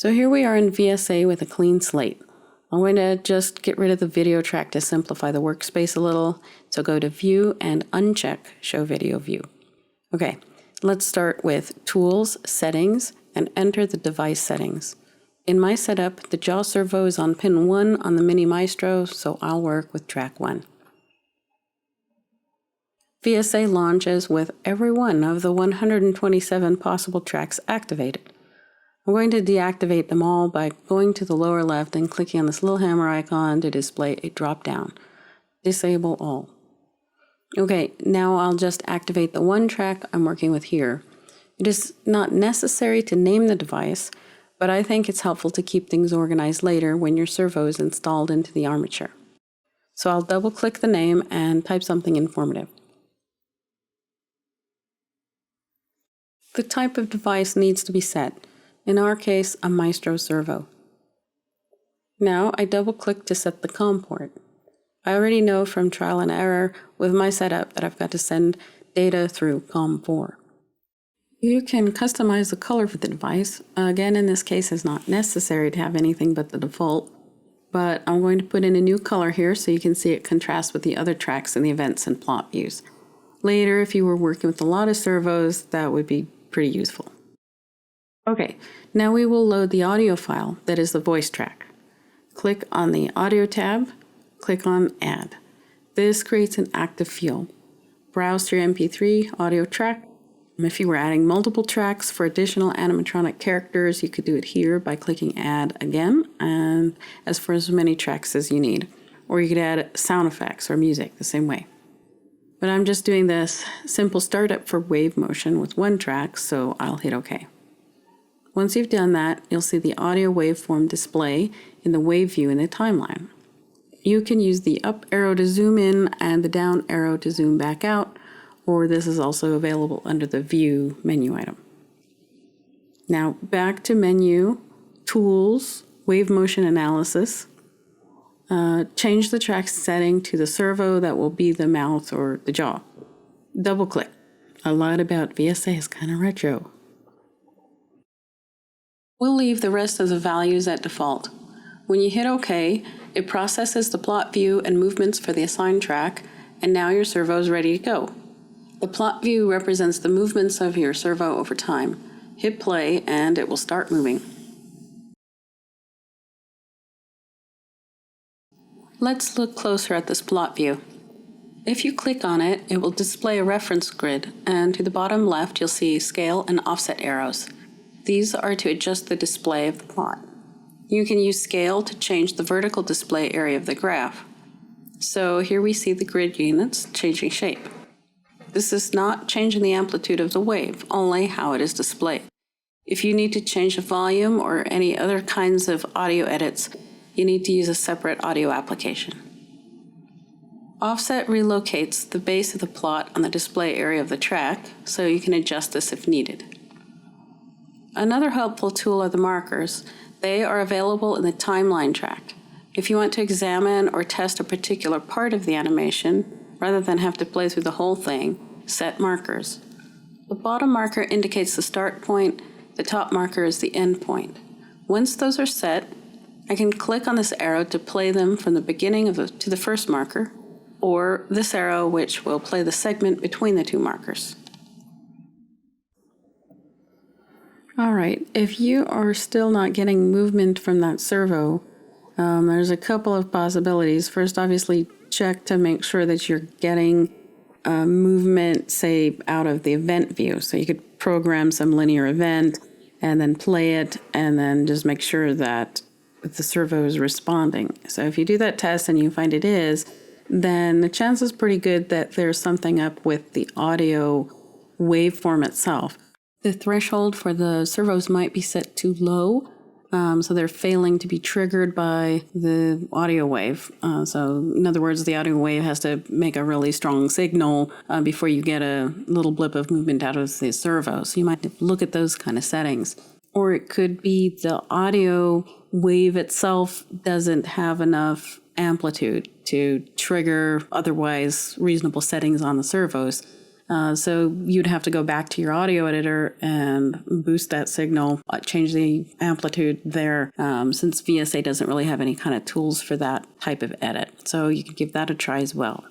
So here we are in VSA with a clean slate. I'm going to just get rid of the video track to simplify the workspace a little. So go to View and uncheck Show Video View. Okay, let's start with Tools, Settings, and enter the device settings. In my setup, the jaw servo is on pin 1 on the Mini Maestro, so I'll work with track 1. VSA launches with every one of the 127 possible tracks activated. I'm going to deactivate them all by going to the lower left and clicking on this little hammer icon to display a drop-down. Disable all. Okay, now I'll just activate the one track I'm working with here. It is not necessary to name the device, but I think it's helpful to keep things organized later when your servo is installed into the armature. So I'll double-click the name and type something informative. The type of device needs to be set. In our case, a Maestro servo. Now I double-click to set the COM port. I already know from trial and error with my setup that I've got to send data through COM4. You can customize the color for the device. Again, in this case, it's not necessary to have anything but the default, but I'm going to put in a new color here so you can see it contrasts with the other tracks in the events and plot views. Later, if you were working with a lot of servos, that would be pretty useful. Okay, now we will load the audio file that is the voice track. Click on the Audio tab, click on Add. This creates an active field. Browse through MP3 audio track. If you were adding multiple tracks for additional animatronic characters, you could do it here by clicking Add again, and as for as many tracks as you need. Or you could add sound effects or music the same way. But I'm just doing this simple startup for Wavemotion with one track, so I'll hit OK. Once you've done that, you'll see the audio waveform display in the wave view in the timeline. You can use the up arrow to zoom in and the down arrow to zoom back out, or this is also available under the View menu item. Now back to Menu, Tools, Wavemotion Analysis. Change the track setting to the servo that will be the mouth or the jaw. Double-click. A lot about VSA is kind of retro. We'll leave the rest of the values at default. When you hit OK, it processes the plot view and movements for the assigned track, and now your servo is ready to go. The plot view represents the movements of your servo over time. Hit play and it will start moving. Let's look closer at this plot view. If you click on it, it will display a reference grid, and to the bottom left you'll see scale and offset arrows. These are to adjust the display of the plot. You can use scale to change the vertical display area of the graph. So here we see the grid units changing shape. This is not changing the amplitude of the wave, only how it is displayed. If you need to change the volume or any other kinds of audio edits, you need to use a separate audio application. Offset relocates the base of the plot on the display area of the track, so you can adjust this if needed. Another helpful tool are the markers. They are available in the timeline track. If you want to examine or test a particular part of the animation, rather than have to play through the whole thing, set markers. The bottom marker indicates the start point, the top marker is the end point. Once those are set, I can click on this arrow to play them from the beginning to the first marker, or this arrow which will play the segment between the two markers. All right, if you are still not getting movement from that servo, there's a couple of possibilities. First, obviously, check to make sure that you're getting movement, say, out of the event view. So you could program some linear event and then play it and then just make sure that the servo is responding. So if you do that test and you find it is, then the chance is pretty good that there's something up with the audio waveform itself. The threshold for the servos might be set too low, so they're failing to be triggered by the audio wave. So in other words, the audio wave has to make a really strong signal before you get a little blip of movement out of the servo. So you might look at those kind of settings. Or it could be the audio wave itself doesn't have enough amplitude to trigger otherwise reasonable settings on the servos. So you'd have to go back to your audio editor and boost that signal, change the amplitude there, since VSA doesn't really have any kind of tools for that type of edit. So you could give that a try as well.